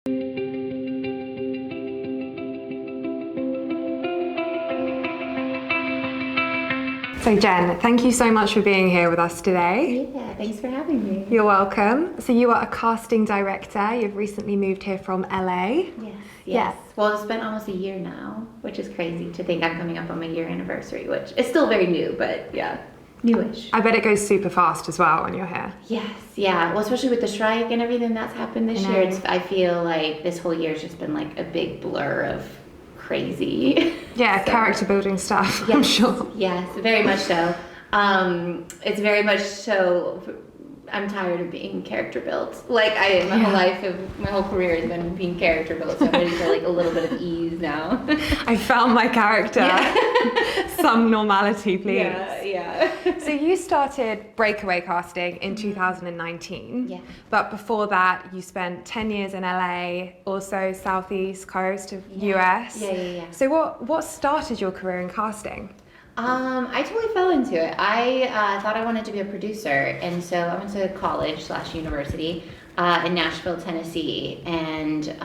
So Jen, thank you so much for being here with us today. Yeah, thanks for having me. You're welcome. So you are a casting director. You've recently moved here from LA. Yes. Yeah. Well, it's been almost a year now, which is crazy to think I'm coming up on my year anniversary, which is still very new, but yeah, newish. I bet it goes super fast as well when you're here. Yes, yeah. Well, especially with the strike and everything that's happened this year, I feel like this whole year's just been like a big blur of crazy. Yeah, so, character building stuff, yes, I'm sure. Yes, very much so. It's very much so. I'm tired of being character built. Like my whole life, my whole career has been being character built. So I'm ready for like a little bit of ease now. I found my character. Yeah. Some normality, please. Yeah. So you started Breakaway Casting in 2019. Yeah. But before that, you spent 10 years in LA, also Southeast Coast of US. Yeah. So what started your career in casting? I totally fell into it. I thought I wanted to be a producer, and so I went to college / university in Nashville, Tennessee, and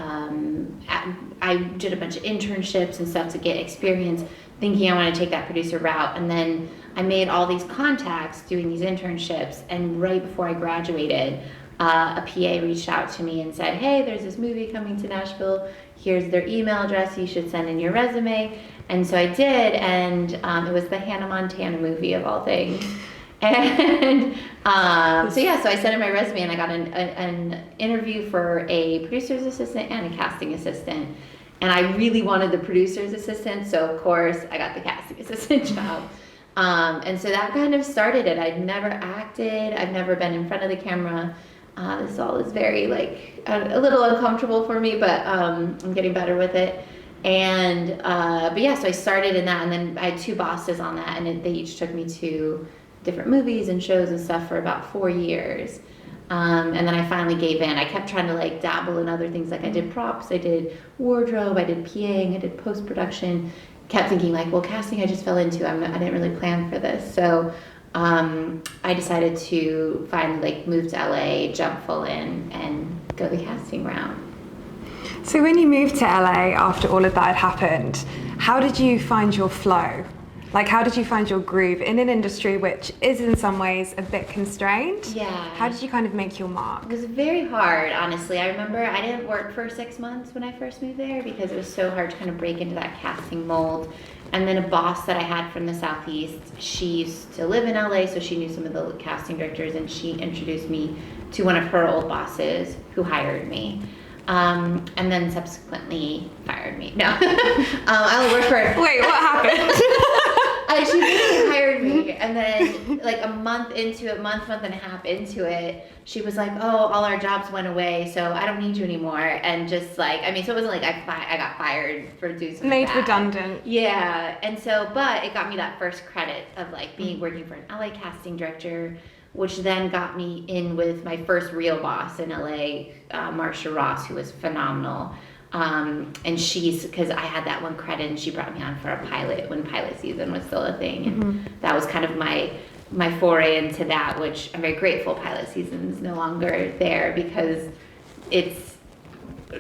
I did a bunch of internships and stuff to get experience, thinking I want to take that producer route. And then I made all these contacts doing these internships, and right before I graduated, a PA reached out to me and said, "Hey, there's this movie coming to Nashville. Here's their email address. You should send in your resume." And so I did, and it was the Hannah Montana movie of all things. And so I sent in my resume, and I got an interview for a producer's assistant and a casting assistant. And I really wanted the producer's assistant, so of course I got the casting assistant job. And so that kind of started it. I'd never acted. I've never been in front of the camera. This all is very a little uncomfortable for me, but I'm getting better with it. And so I started in that, and then I had 2 bosses on that, and they each took me to different movies and shows and stuff for about 4 years. And then I finally gave in. I kept trying to dabble in other things. I did props, I did wardrobe, I did PAing, I did post-production. Kept thinking casting I just fell into. I didn't really plan for this. So I decided to finally move to LA, jump full in, and go the casting route. So when you moved to LA after all of that had happened, how did you find your flow? How did you find your groove in an industry which is in some ways a bit constrained? Yeah. How did you kind of make your mark? It was very hard, honestly. I remember I didn't work for 6 months when I first moved there because it was so hard to kind of break into that casting mold. And then a boss that I had from the Southeast, she used to live in LA, so she knew some of the casting directors, and she introduced me to one of her old bosses who hired me. And then subsequently fired me. No, I only worked for. Wait, what happened? She basically hired me, and then a month and a half into it, she was like, "Oh, all our jobs went away, so I don't need you anymore." And just so it wasn't like I got fired for doing something made bad. Redundant. Yeah, and so, but it got me that first credit of working for an LA casting director, which then got me in with my first real boss in LA, Marsha Ross, who was phenomenal. And because I had that one credit, and she brought me on for a pilot when pilot season was still a thing. And that was kind of my foray into that, which I'm very grateful pilot season's no longer there because it's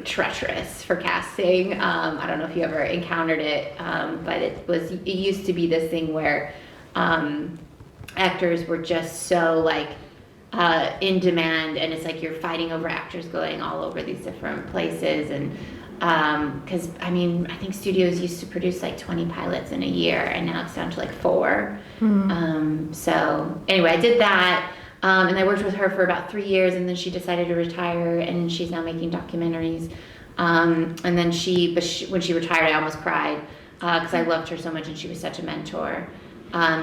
treacherous for casting. I don't know if you ever encountered it, but it used to be this thing where actors were just so in demand, and it's you're fighting over actors going all over these different places. And because I think studios used to produce 20 pilots in a year, and now it's down to 4. So anyway, I did that, and I worked with her for about 3 years, and then she decided to retire, and she's now making documentaries. And then when she retired, I almost cried because I loved her so much, and she was such a mentor.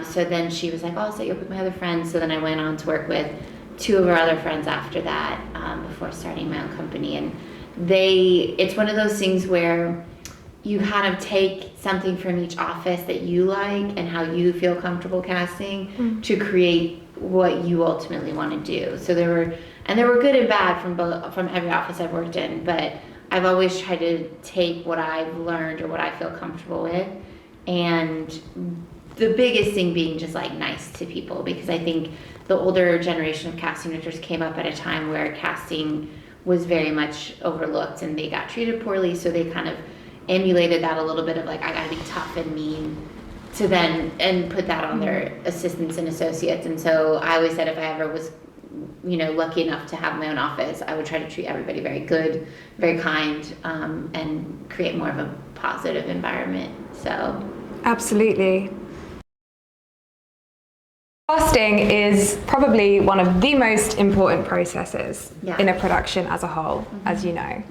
So then she was like, "Oh, I'll set you up with my other friends." So then I went on to work with 2 of her other friends after that, before starting my own company. And it's one of those things where you kind of take something from each office that you like and how you feel comfortable casting to create what you ultimately want to do. So there were good and bad from every office I've worked in, but I've always tried to take what I've learned or what I feel comfortable with, and the biggest thing being just nice to people, because I think the older generation of casting directors came up at a time where casting was very much overlooked and they got treated poorly. So they kind of emulated that a little bit of like, I gotta be tough and mean to then, and put that on their assistants and associates. And so I always said if I ever was, lucky enough to have my own office, I would try to treat everybody very good, very kind, and create more of a positive environment. So. Absolutely. Casting is probably one of the most important processes in a production as a whole, as you know.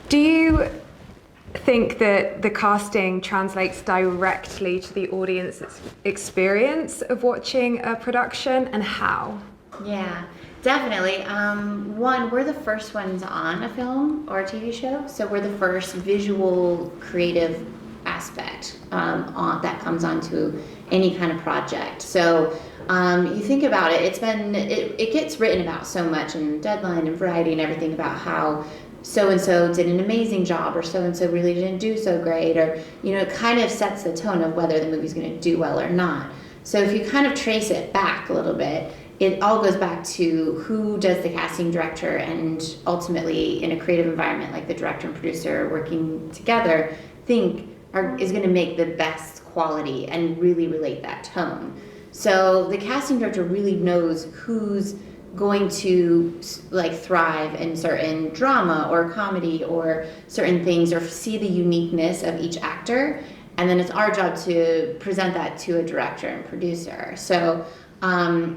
Do you think that the casting translates directly to the audience's experience of watching a production, and how? Yeah, definitely. One, we're the first ones on a film or a TV show, so we're the first visual creative aspect that comes onto any kind of project. So you think about it, it gets written about so much in Deadline and Variety and everything about how so-and-so did an amazing job, or so-and-so really didn't do so great, or, it kind of sets the tone of whether the movie's going to do well or not. So if you kind of trace it back a little bit, it all goes back to who does the casting director, and ultimately in a creative environment like the director and producer working together is going to make the best quality and really relate that tone. So the casting director really knows who's going to like thrive in certain drama or comedy or certain things, or see the uniqueness of each actor, and then it's our job to present that to a director and producer. So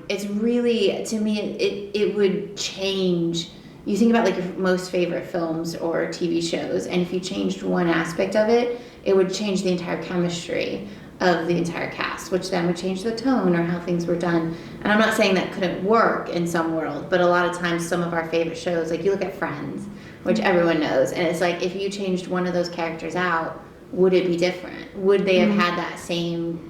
it's really, to me, it would change. You think about like your most favorite films or TV shows, and if you changed one aspect of it, it would change the entire chemistry of the entire cast, which then would change the tone or how things were done. And I'm not saying that couldn't work in some world, but a lot of times some of our favorite shows, like you look at Friends, which everyone knows, and it's like if you changed one of those characters out, would it be different? Would they have had that same,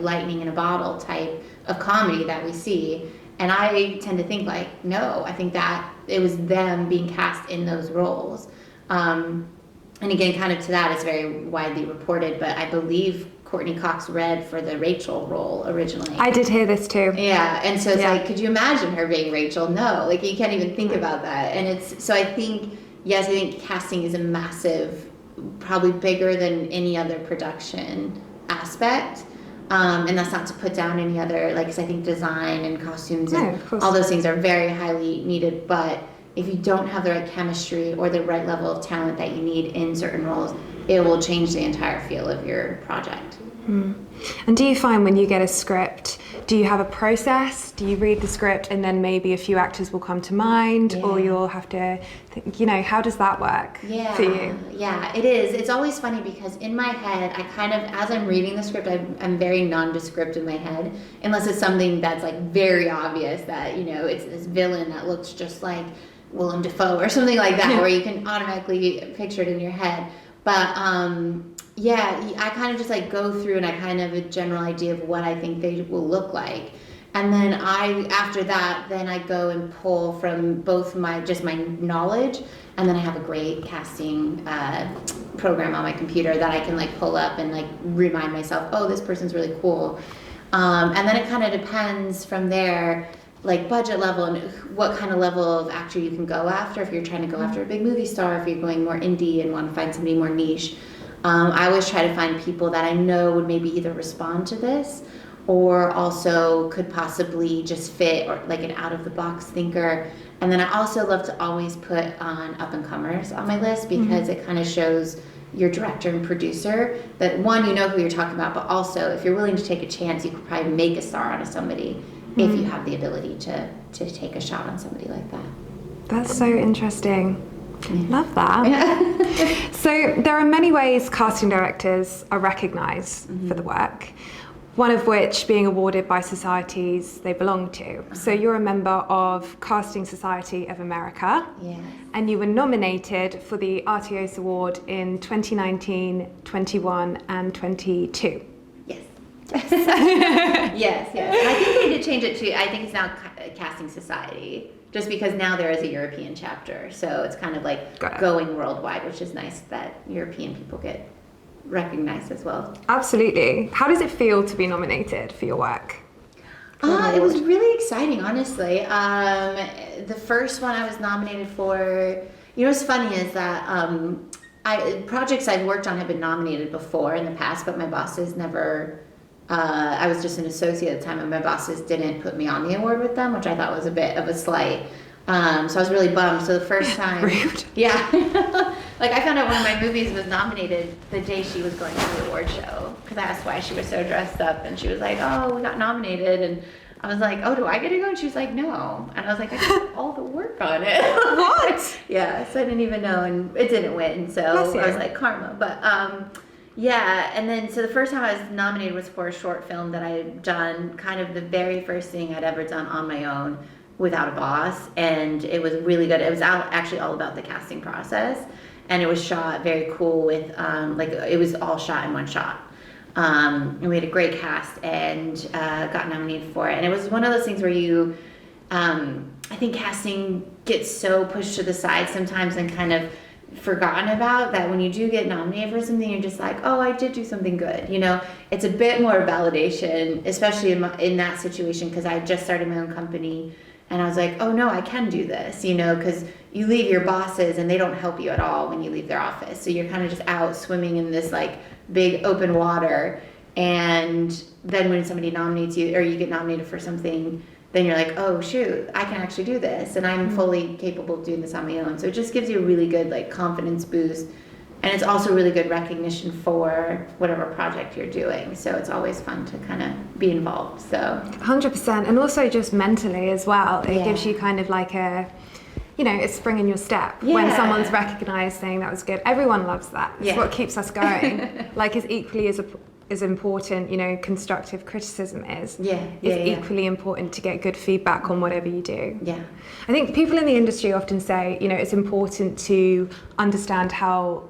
lightning in a bottle type of comedy that we see? And I tend to think like, no, I think that it was them being cast in those roles. And again, kind of to that, it's very widely reported, but I believe Courtney Cox read for the Rachel role originally. I did hear this too. Yeah, and so it's like, could you imagine her being Rachel? No, like you can't even think about that. And so I think, yes, I think casting is a massive, probably bigger than any other production aspect. And that's not to put down any other, because I think design and costumes and all those things are very highly needed, but if you don't have the right chemistry or the right level of talent that you need in certain roles, it will change the entire feel of your project. And do you find when you get a script, do you have a process? Do you read the script and then maybe a few actors will come to mind, or you'll have to think, how does that work for you? Yeah, it is. It's always funny because in my head, I kind of, as I'm reading the script, I'm very nondescript in my head, unless it's something that's like very obvious that, it's this villain that looks just like Willem Dafoe or something like that, where you can automatically picture it in your head. But I kind of just like go through and I kind of have a general idea of what I think they will look like. And then after that, then I go and pull from both my knowledge, and then I have a great casting program on my computer that I can like pull up and like remind myself, oh, this person's really cool. And then it kind of depends from there, like budget level and what kind of level of actor you can go after. If you're trying to go after a big movie star, if you're going more indie and want to find somebody more niche. I always try to find people that I know would maybe either respond to this or also could possibly just fit, or like an out-of-the-box thinker. And then I also love to always put on up-and-comers on my list, because it kind of shows your director and producer that, one, you know who you're talking about, but also if you're willing to take a chance, you could probably make a star out of somebody if you have the ability to take a shot on somebody like that. That's so interesting. Love that. So there are many ways casting directors are recognised for the work, one of which being awarded by societies they belong to. So you're a member of Casting Society of America, and you were nominated for the RTOS Award in 2019, 21 and 22. Yes. And I think they did change it to, I think it's now Casting Society, just because now there is a European chapter. So it's kind of like going worldwide, which is nice that European people get recognized as well. Absolutely. How does it feel to be nominated for your work? an It was award? really exciting, honestly. The first one I was nominated for, what's funny is that projects I've worked on have been nominated before in the past, but my bosses never. I was just an associate at the time, and my bosses didn't put me on the award with them, which I thought was a bit of a slight. So I was really bummed. So the first time, Rude. yeah, like I found out one of my movies was nominated the day she was going to the award show, because I asked why she was so dressed up, and she was like, "Oh, we got nominated," and I was like, "Oh, do I get to go?" And she was like, "No," and I was like, "I did all the work on it." What? Yeah, so I didn't even know, and it didn't win, so Bless you. I was like, karma, but yeah, and then so the first time I was nominated was for a short film that I had done, kind of the very first thing I'd ever done on my own without a boss, and it was really good. It was actually all about the casting process, and it was shot very cool with it was all shot in one shot. And we had a great cast, and got nominated for it. And it was one of those things where you, I think casting gets so pushed to the side sometimes and kind of forgotten about, that when you do get nominated for something, you're just like, oh, I did do something good. It's a bit more validation, especially in that situation, because I just started my own company, and I was like, oh no, I can do this, because you leave your bosses and they don't help you at all when you leave their office. So you're kind of just out swimming in this like big open water, and then when somebody nominates you, or you get nominated for something, then you're like, oh shoot, I can actually do this, and I'm fully capable of doing this on my own. So it just gives you a really good like confidence boost, and it's also really good recognition for whatever project you're doing. So it's always fun to kind of be involved. So 100%, and also just mentally as well. It Yeah. gives you kind of like a spring in your step when Yeah. someone's recognized saying that was good. Everyone loves that. It's Yeah. what keeps us going. Like as equally as important, constructive criticism is. Yeah, It's yeah. equally important to get good feedback on whatever you do. Yeah. I think people in the industry often say, it's important to understand how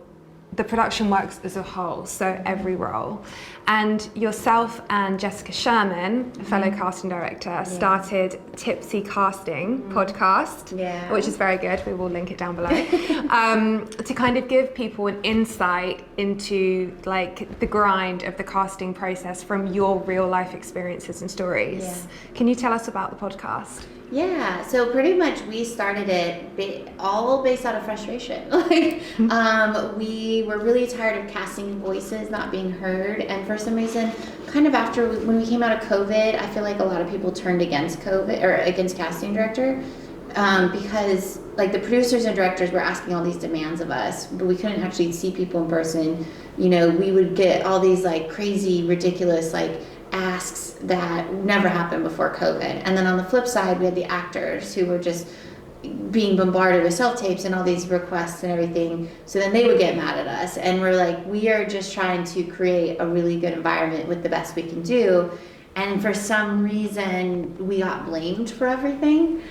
the production works as a whole, so every role. And yourself and Jessica Sherman, a fellow casting director, started Tipsy Casting podcast, which is very good. We will link it down below, to kind of give people an insight into like the grind of the casting process from your real life experiences and stories. Yeah. Can you tell us about the podcast? Yeah, so pretty much we started it all based out of frustration. We were really tired of casting voices not being heard, and for some reason, kind of when we came out of COVID, I feel like a lot of people turned against COVID or against casting director, because like the producers and directors were asking all these demands of us, but we couldn't actually see people in person. We would get all these like crazy, ridiculous like asks that never happened before COVID. And then on the flip side, we had the actors who were just being bombarded with self-tapes and all these requests and everything. So then they would get mad at us. And we're like, we are just trying to create a really good environment with the best we can do. And for some reason, we got blamed for everything.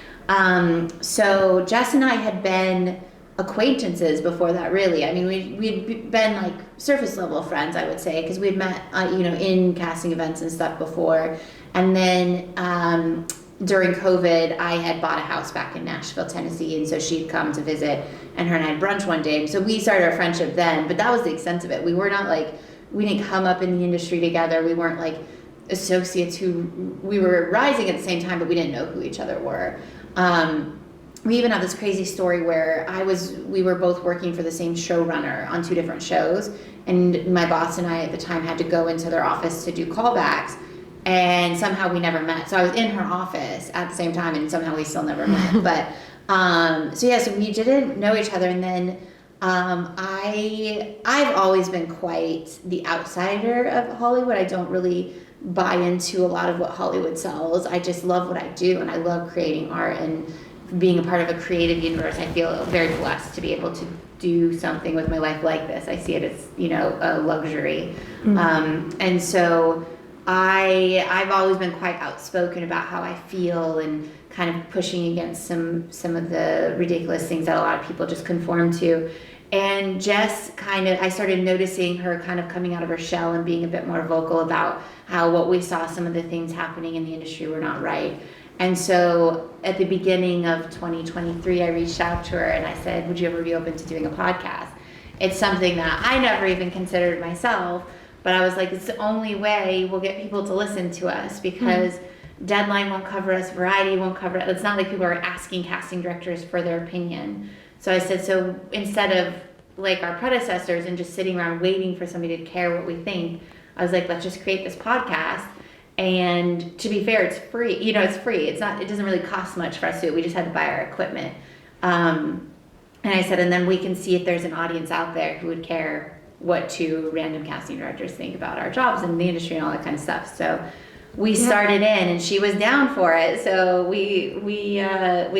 So Jess and I had been acquaintances before that, really. I mean, we'd been like surface level friends, I would say, because we'd met, in casting events and stuff before. And then during COVID, I had bought a house back in Nashville, Tennessee, and so she'd come to visit, and her and I had brunch one day. So we started our friendship then, but that was the extent of it. We were not like, we didn't come up in the industry together. We weren't like associates we were rising at the same time, but we didn't know who each other were. We even have this crazy story where we were both working for the same showrunner on 2 different shows, and my boss and I at the time had to go into their office to do callbacks, and somehow we never met. So I was in her office at the same time, and somehow we still never met. But so we didn't know each other, and then I've always been quite the outsider of Hollywood. I don't really buy into a lot of what Hollywood sells. I just love what I do, and I love creating art and being a part of a creative universe. I feel very blessed to be able to do something with my life like this. I see it as, a luxury. And so I've always been quite outspoken about how I feel and kind of pushing against some of the ridiculous things that a lot of people just conform to. And Jess I started noticing her kind of coming out of her shell and being a bit more vocal about how what we saw, some of the things happening in the industry were not right. And so at the beginning of 2023, I reached out to her and I said, would you ever be open to doing a podcast? It's something that I never even considered myself, but I was like, it's the only way we'll get people to listen to us, because Deadline won't cover us, Variety won't cover it. It's not like people are asking casting directors for their opinion. So I said, so instead of like our predecessors and just sitting around waiting for somebody to care what we think, I was like, let's just create this podcast. And to be fair, it's free. It's free. It doesn't really cost much for us to do it. We just had to buy our equipment. And I said, and then we can see if there's an audience out there who would care what two random casting directors think about our jobs and the industry and all that kind of stuff. So we started in, and she was down for it. So we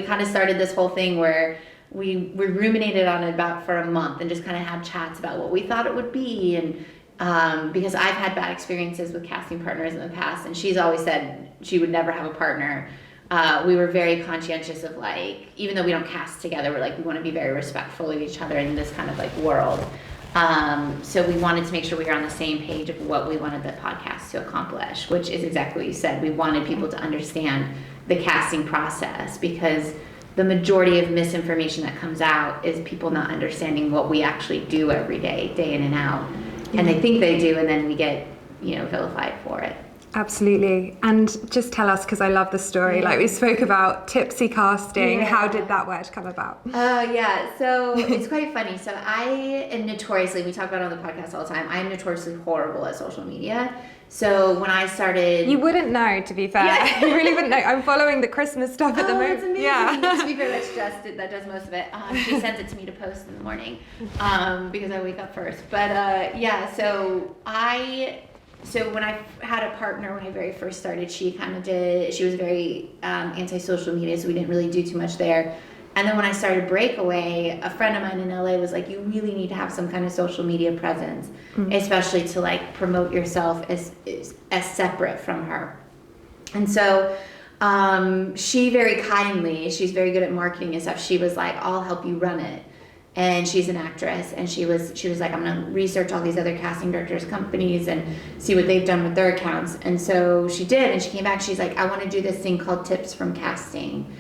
kind of started this whole thing where we ruminated on it about for a month and just kind of had chats about what we thought it would be. And because I've had bad experiences with casting partners in the past, and she's always said she would never have a partner. We were very conscientious of like, even though we don't cast together, we're like, we want to be very respectful of each other in this kind of like world. So we wanted to make sure we were on the same page of what we wanted the podcast to accomplish, which is exactly what you said. We wanted people to understand the casting process, because the majority of misinformation that comes out is people not understanding what we actually do every day, day in and out. And they think they do, and then we get, vilified for it. Absolutely. And just tell us, because I love the story, like we spoke about tipsy casting. How did that word come about? So it's quite funny. So I am notoriously, we talk about it on the podcast all the time, I am notoriously horrible at social media. So when I started... You wouldn't know, to be fair. Yeah. You really wouldn't know. I'm following the Christmas stuff at the moment. That's amazing. Yeah. To be fair, that does most of it. She sends it to me to post in the morning because I wake up first. But So when I had a partner, when I very first started, she was very anti-social media, so we didn't really do too much there. And then when I started Breakaway, a friend of mine in LA was like, you really need to have some kind of social media presence, especially to like promote yourself as separate from her. And so she very kindly, she's very good at marketing and stuff, she was like, I'll help you run it. And she's an actress, and she was like, I'm gonna research all these other casting directors' companies and see what they've done with their accounts. And so she did, and she came back, she's like, I want to do this thing called Tips from Casting.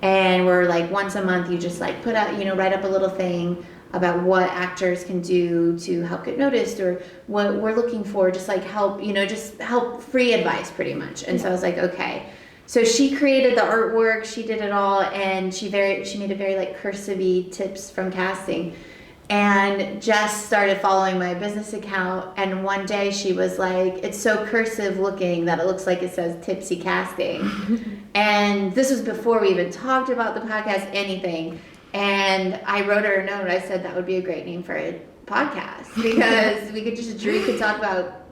And we're like, once a month you just like put out, write up a little thing about what actors can do to help get noticed, or what we're looking for, just like help, just help, free advice pretty much. And so I was like, okay. So she created the artwork, she did it all, and she made a very like cursive-y Tips from Casting, and just started following my business account. And one day she was like, it's so cursive looking that it looks like it says Tipsy Casting. And this was before we even talked about the podcast, anything. And I wrote her a note. I said that would be a great name for a podcast, because we could just drink and talk about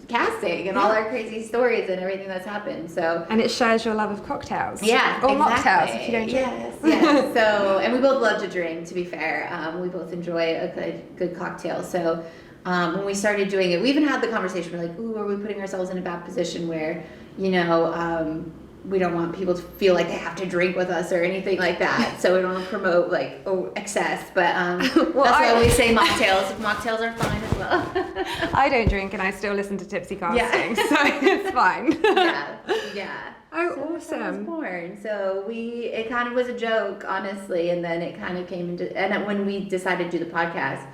casting and all our crazy stories and everything that's happened. So, and it shares your love of cocktails. Yeah, or exactly. mocktails if you don't drink. Yes. So, and we both love to drink, to be fair. We both enjoy a good cocktail. So when we started doing it, we even had the conversation, we're like, ooh, are we putting ourselves in a bad position where we don't want people to feel like they have to drink with us or anything like that. So we don't want to promote like excess. But that's why we say mocktails. Mocktails are fine as well. I don't drink, and I still listen to Tipsy Casting, so it's fine. Yeah. Oh, so awesome. That was born. So it kind of was a joke, honestly, and then it kind of came into, and when we decided to do the podcast,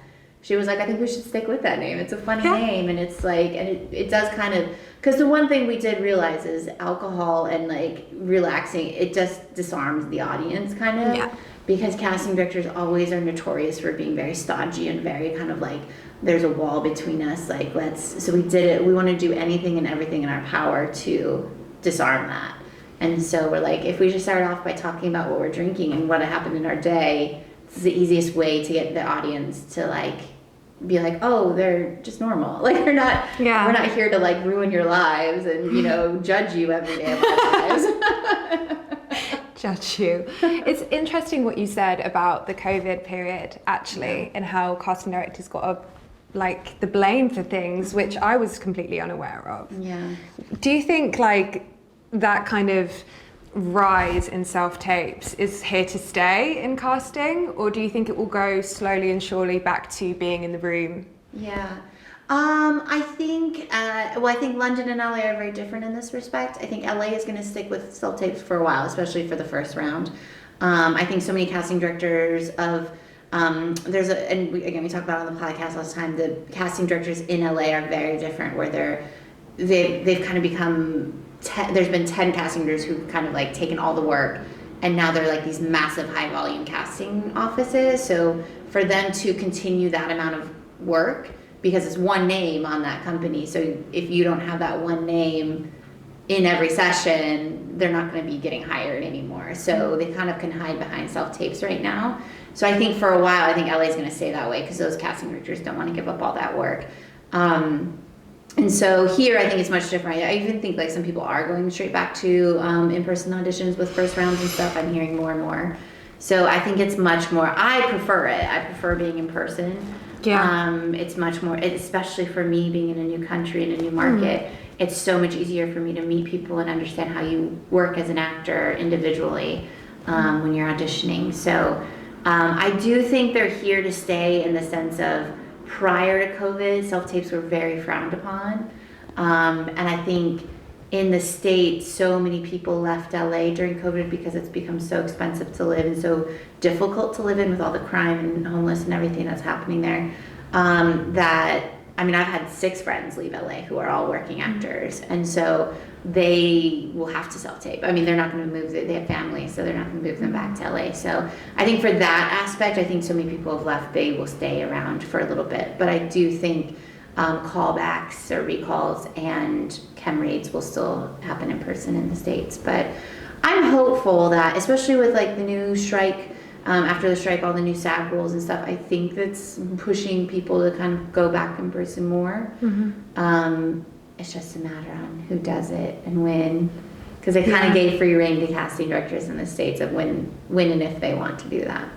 she was like, I think we should stick with that name. It's a funny name, and it's like, and it does kind of, because the one thing we did realize is alcohol and like relaxing, it just disarms the audience kind of. Yeah. Because casting directors always are notorious for being very stodgy and very kind of like, there's a wall between us. Like, so we did it. We want to do anything and everything in our power to disarm that. And so we're like, if we just start off by talking about what we're drinking and what happened in our day, this is the easiest way to get the audience to like, be like, oh, they're just normal. Like, we're not here to like ruin your lives and, judge you every day of our lives. Judge you. It's interesting what you said about the COVID period, actually, and how casting directors got the blame for things, which I was completely unaware of. Yeah. Do you think like that kind of rise in self-tapes is here to stay in casting, or do you think it will go slowly and surely back to being in the room? Yeah. I think London and LA are very different in this respect. I think LA is going to stick with self-tapes for a while, especially for the first round. I think so many casting directors we talk about it on the podcast last time, the casting directors in LA are very different, where they've kind of become there's been 10 casting directors who've kind of like taken all the work, and now they're like these massive high volume casting offices. So for them to continue that amount of work, because it's one name on that company, so if you don't have that one name in every session, they're not going to be getting hired anymore. So they kind of can hide behind self-tapes right now. So I think for a while, I think LA is going to stay that way because those casting directors don't want to give up all that work. And so here, I think it's much different. I even think like some people are going straight back to in-person auditions with first rounds and stuff. I'm hearing more and more. So I think it's much more, I prefer it. I prefer being in person. Yeah. It's much more, especially for me being in a new country, in a new market, it's so much easier for me to meet people and understand how you work as an actor individually when you're auditioning. So I do think they're here to stay in the sense of prior to COVID, self-tapes were very frowned upon. And I think in the States, so many people left LA during COVID because it's become so expensive to live and so difficult to live in with all the crime and homeless and everything that's happening there. That, I mean, I've had 6 friends leave LA who are all working actors. And so they will have to self-tape. I mean, they're not going to move, they have families, so they're not going to move them back to LA. So I think for that aspect, I think so many people have left, they will stay around for a little bit. But I do think callbacks or recalls and chem raids will still happen in person in the States. But I'm hopeful that, especially with like the new strike, after the strike, all the new SAG rules and stuff, I think that's pushing people to kind of go back in person more. It's just a matter on who does it and when, because they kind of gave free rein to casting directors in the States of when and if they want to do that.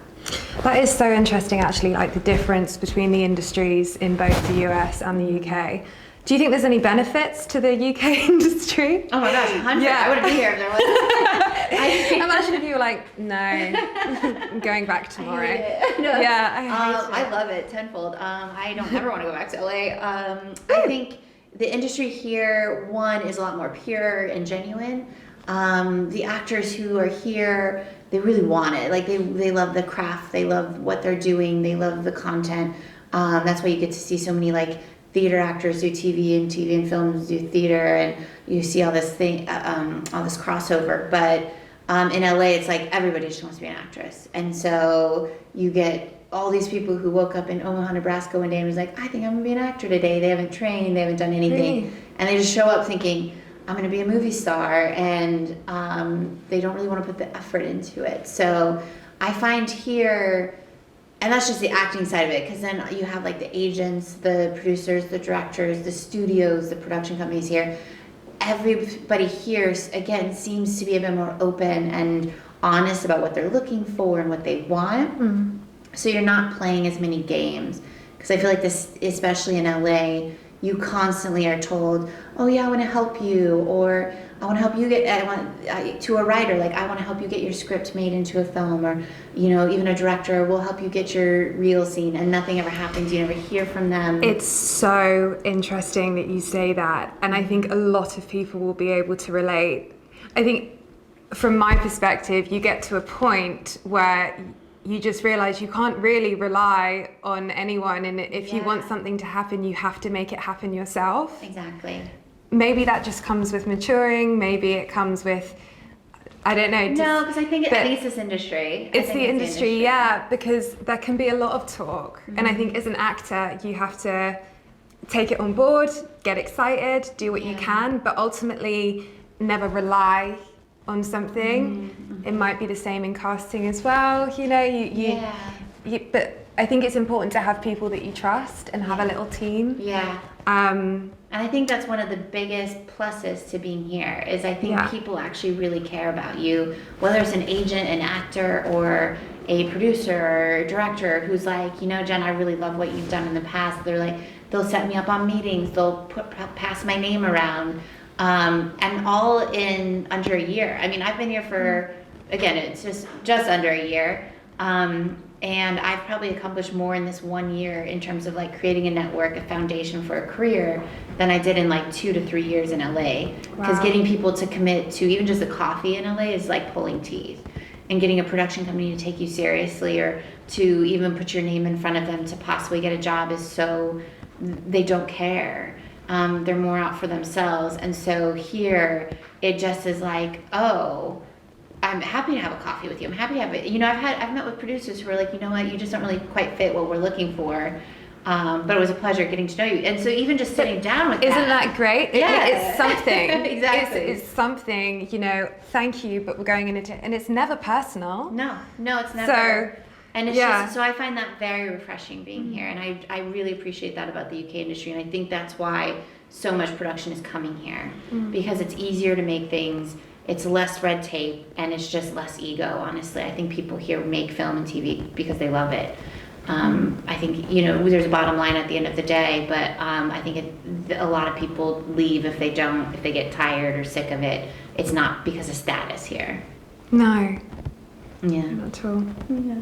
That is so interesting, actually, like the difference between the industries in both the US and the UK. Do you think there's any benefits to the UK industry? Oh my gosh, 100. Yeah. I wouldn't be here if there wasn't. Imagine if you were like, no, I'm going back tomorrow. I hate it. No. Yeah, I hate it. I love it tenfold. I don't ever want to go back to LA. I think the industry here, one, is a lot more pure and genuine. The actors who are here, they really want it. Like they love the craft, they love what they're doing, they love the content. That's why you get to see so many like theater actors do TV and films do theater, and you see all this thing, all this crossover. But in LA, it's like everybody just wants to be an actress, and so you get all these people who woke up in Omaha, Nebraska one day and was like, I think I'm gonna be an actor today. They haven't trained, they haven't done anything, Really? and they just show up thinking, I'm gonna be a movie star, and they don't really want to put the effort into it. So I find here, and that's just the acting side of it, because then you have like the agents, the producers, the directors, the studios, the production companies here. Everybody here, again, seems to be a bit more open and honest about what they're looking for and what they want. So you're not playing as many games, because I feel like this, especially in LA, you constantly are told, oh yeah, I want to help you, or I want to help you get, to a writer, like I want to help you get your script made into a film, or, you know, even a director will help you get your reel scene, and nothing ever happens. You never hear from them. It's so interesting that you say that, and I think a lot of people will be able to relate. I think from my perspective, you get to a point where you just realize you can't really rely on anyone, and if you want something to happen, you have to make it happen yourself. Exactly. Maybe that just comes with maturing, maybe it comes with, I don't know. No, because I think it's this industry. It's the industry, yeah, because there can be a lot of talk. And I think as an actor, you have to take it on board, get excited, do what you can, but ultimately never rely on something. It might be the same in casting as well, you know, but I think it's important to have people that you trust and have a little team. Yeah. And I think that's one of the biggest pluses to being here, is I think people actually really care about you, whether it's an agent, an actor, or a producer or a director who's like, you know, Jen, I really love what you've done in the past. They're like, they'll set me up on meetings, they'll pass my name around, and all in under a year. I mean, I've been here for, again, it's just under a year. And I've probably accomplished more in this 1 year in terms of like creating a network, a foundation for a career, than I did in like 2 to 3 years in LA. Because getting people to commit to even just a coffee in LA is like pulling teeth. And getting a production company to take you seriously, or to even put your name in front of them to possibly get a job, is so, they don't care. They're more out for themselves. And so here, it just is like, oh, I'm happy to have a coffee with you. I'm happy to have it. You know, I've met with producers who are like, you know what, you just don't really quite fit what we're looking for. But it was a pleasure getting to know you. And so even just sitting down with Isn't that great? Yeah. It's something. Exactly. It's something, you know, thank you, but we're going into, and it's never personal. No, it's never. So, and it's yeah. just, so I find that very refreshing being here. And I really appreciate that about the UK industry. And I think that's why so much production is coming here, because it's easier to make things. It's less red tape, and it's just less ego, honestly. I think people here make film and TV because they love it. I think, you know, there's a bottom line at the end of the day, but I think a lot of people leave if they get tired or sick of it. It's not because of status here. No. Yeah. Not at all. Yeah.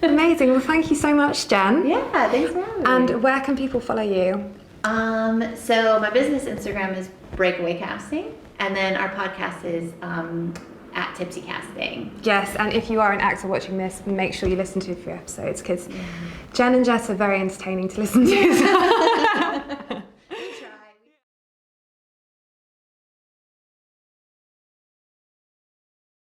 Amazing. Well, thank you so much, Jen. Yeah, thanks for having me. And where can people follow you? So my business Instagram is Breakaway Casting, and then our podcast is at Tipsy Casting. Yes, and if you are an actor watching this, make sure you listen to a few episodes, because Jen and Jess are very entertaining to listen to.